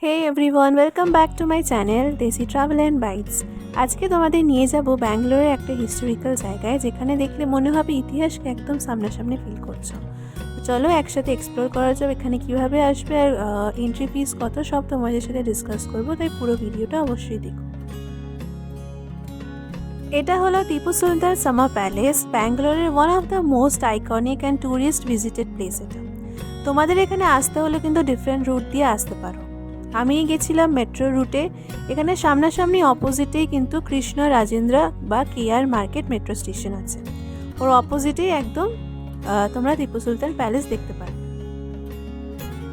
Hey everyone, welcome back to my channel Desi Travel and Bites. আজকে তোমাদের নিয়ে যাব ব্যাঙ্গালোরের একটা হিস্টোরিক্যাল জায়গায় যেখানে দেখলে মনে হবে ইতিহাসকে একদম সামনাসামনি ফিল করছো। চলো একসাথে এক্সপ্লোর করা যাবে এখানে কিভাবে আসবে আর এন্ট্রি ফিস কত সব তোমাদের সাথে ডিসকাস করব, তাই পুরো ভিডিওটা অবশ্যই দেখো। এটা হলো টিপু সুলতান সামার প্যালেস, ব্যাঙ্গালোরের one of the most iconic and tourist visited place. এটা তোমাদের এখানে আসতে হলে কিন্তু ডিফারেন্ট রুট দিয়ে আসতে পারো। আমি গেছিলাম মেট্রো রুটে। এখানে সামনাসামনি অপোজিটেই কিন্তু কৃষ্ণ রাজেন্দ্র বা কেআর মার্কেট মেট্রো স্টেশন আছে। ওর অপোজিটেই একদম তোমরা টিপু সুলতান প্যালেস দেখতে পারবে।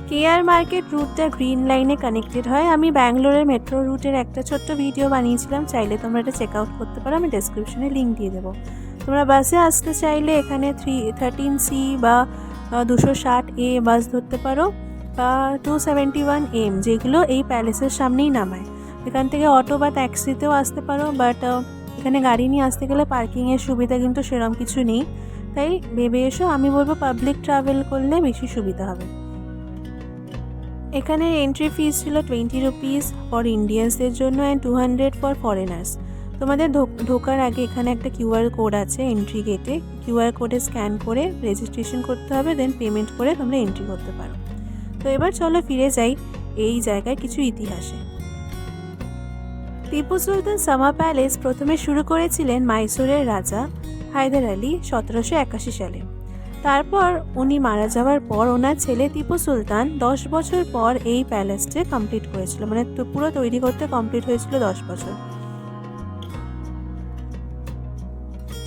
কেআর মার্কেট রুটটা গ্রিন লাইনে কানেক্টেড হয়। আমি ব্যাঙ্গালোরের মেট্রো রুটের একটা ছোট্ট ভিডিও বানিয়েছিলাম, চাইলে তোমরা এটা চেক আউট করতে পারো, আমি ডেসক্রিপশনে লিঙ্ক দিয়ে দেবো। তোমরা বাসে আসতে চাইলে এখানে 13C বা 260A বাস ধরতে পারো বা 271M, যেগুলো এই প্যালেসের সামনেই নামায়। এখান থেকে অটো বা ট্যাক্সিতেও আসতে পারো, বাট এখানে গাড়ি নিয়ে আসতে গেলে পার্কিংয়ের সুবিধা কিন্তু সেরকম কিছু নেই, তাই ভেবে এসো। আমি বলবো পাবলিক ট্রাভেল করলে বেশি সুবিধা হবে। এখানে এন্ট্রি ফিস ছিল 20 রুপিস ফর ইন্ডিয়ানসদের জন্য অ্যান্ড 200 ফর ফরেনার্স। তোমাদের ঢোকার আগে এখানে একটা কিউআর কোড আছে এন্ট্রি গেটে। কিউআর কোডে স্ক্যান করে রেজিস্ট্রেশন করতে হবে, দেন পেমেন্ট করে তোমরা এন্ট্রি করতে পারো। তো এবার চলো ফিরে যাই এই জায়গায় কিছু ইতিহাসে। টিপু সুলতান সামার প্যালেস প্রথমে শুরু করেছিলেন মাইসোরের রাজা হায়দার আলী 1781 সালে। তারপর উনি মারা যাওয়ার পর ওনার ছেলে টিপু সুলতান 10 বছর পর এই প্যালেসটি কমপ্লিট করেছিল, মানে পুরো তৈরি করতে কমপ্লিট হয়েছিল 10 বছর।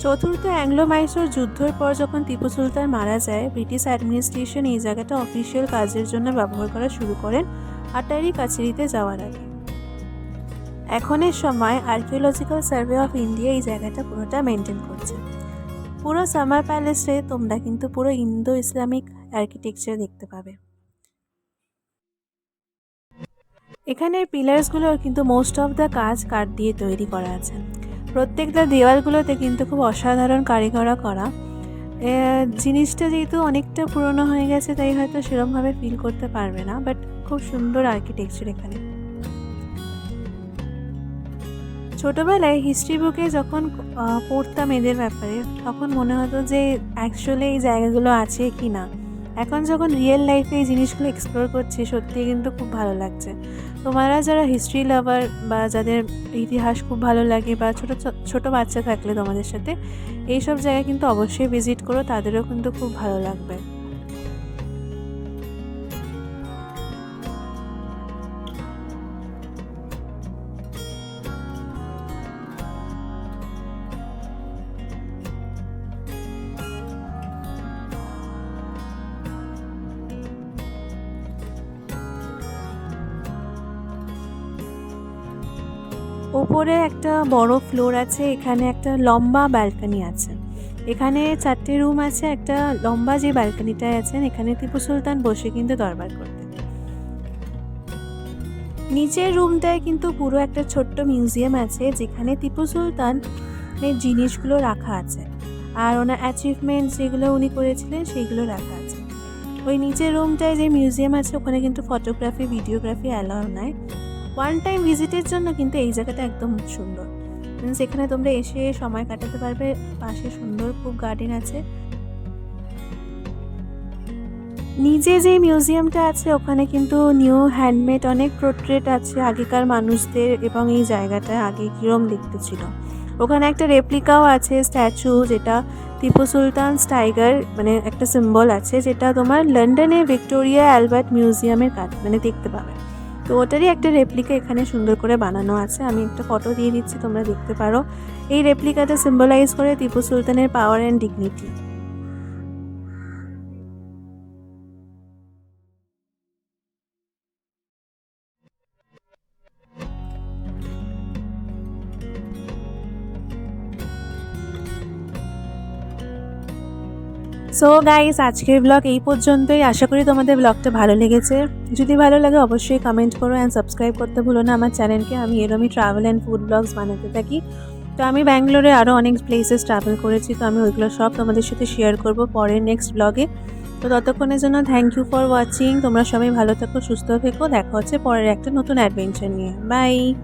চতুর্থ অ্যাংলো মাইসোর যুদ্ধের পর যখন টিপু সুলতান মারা যায়, ব্রিটিশ অ্যাডমিনিস্ট্রেশন এই জায়গাটা অফিসিয়াল কাজের জন্য ব্যবহার করা শুরু করেন আটারি কাছারিতে যাওয়ার আগে। এখনের সময় আর্কিওলজিক্যাল সার্ভে অফ ইন্ডিয়া এই জায়গাটা পুরোটা মেনটেন করছে। পুরো সামার প্যালেসে তোমরা কিন্তু পুরো ইন্দো ইসলামিক আর্কিটেকচার দেখতে পাবে। এখানের পিলার্সগুলোর কিন্তু মোস্ট অফ দ্য কাজ কাঠ দিয়ে তৈরি করা আছে। প্রত্যেকটা দেওয়ালগুলোতে কিন্তু খুব অসাধারণ কারিগররা করা। জিনিসটা যেহেতু অনেকটা পুরনো হয়ে গেছে, তাই হয়তো সেরকমভাবে ফিল করতে পারবে না, বাট খুব সুন্দর আর্কিটেকচার এখানে। ছোটোবেলায় হিস্ট্রি বুকে যখন পড়তাম এদের ব্যাপারে, তখন মনে হতো যে অ্যাকচুয়ালি এই জায়গাগুলো আছে কি না। এখন যখন রিয়েল লাইফে এই জিনিসগুলো এক্সপ্লোর করছি, সত্যিই কিন্তু খুব ভালো লাগছে। তোমরা যারা হিস্ট্রি লাভার বা যাদের ইতিহাস খুব ভালো লাগে বা ছোটো বাচ্চা থাকলে তোমাদের সাথে, এইসব জায়গায় কিন্তু অবশ্যই ভিজিট করো, তাদেরও কিন্তু খুব ভালো লাগবে। উপরে একটা বড় ফ্লোর আছে, এখানে একটা লম্বা ব্যালকনি আছে। এখানে 4টে রুম আছে। একটা লম্বা যে ব্যালকনিটায় আছেন, এখানে টিপু সুলতান বসে কিন্তু দরবার করতেন। নিচের রুমটায় কিন্তু পুরো একটা ছোট্ট মিউজিয়াম আছে, যেখানে টিপু সুলতানের জিনিসগুলো রাখা আছে আর ওনার অ্যাচিভমেন্ট যেগুলো উনি করেছিলেন সেইগুলো রাখা আছে। ওই নিচের রুমটায় যে মিউজিয়াম আছে, ওখানে কিন্তু ফটোগ্রাফি ভিডিওগ্রাফি অ্যালাউ নাই। ওয়ান টাইম ভিজিটের জন্য কিন্তু এই জায়গাটা একদম সুন্দর, মিনস এখানে তোমরা এসে সময় কাটাতে পারবে। পাশে সুন্দর খুব গার্ডেন আছে। নিচে যে মিউজিয়ামটা আছে ওখানে কিন্তু নিউ হ্যান্ডমেড অনেক পোর্ট্রেট আছে আগেকার মানুষদের, এবং এই জায়গাটা আগে কীরকম দেখতে ছিল। ওখানে একটা রেপ্লিকাও আছে স্ট্যাচু, যেটা টিপু সুলতানস টাইগার মানে একটা সিম্বল আছে, যেটা তোমার লন্ডনে ভিক্টোরিয়া অ্যালবার্ট মিউজিয়ামের কাজ মানে দেখতে পাবে। তো ওটারই একটা রেপ্লিকা এখানে সুন্দর করে বানানো আছে। আমি একটা ফটো দিয়ে দিচ্ছি, তোমরা দেখতে পারো। এই রেপ্লিকাটা সিম্বলাইজ করে টিপু সুলতানের power and dignity. So guys, আজকের ব্লগ এই পর্যন্তই। আশা করি তোমাদের ব্লগটা ভালো লেগেছে। যদি ভালো লাগে অবশ্যই কমেন্ট করো অ্যান্ড সাবস্ক্রাইব করতে ভুলো না আমার চ্যানেলকে। আমি এরমই ট্রাভেল অ্যান্ড ফুড ব্লগস বানাতে থাকি। তো আমি ব্যাঙ্গালোরে আরও অনেক প্লেসেস ট্রাভেল করেছি, তো আমি ওইগুলো সব তোমাদের সাথে শেয়ার করব পরের নেক্সট ব্লগে। তো ততক্ষণের জন্য থ্যাংক ইউ ফর ওয়াচিং। তোমরা সবাই ভালো থেকো, সুস্থ থেকো। দেখা হচ্ছে পরের একটা নতুন অ্যাডভেঞ্চার নিয়ে। বাই।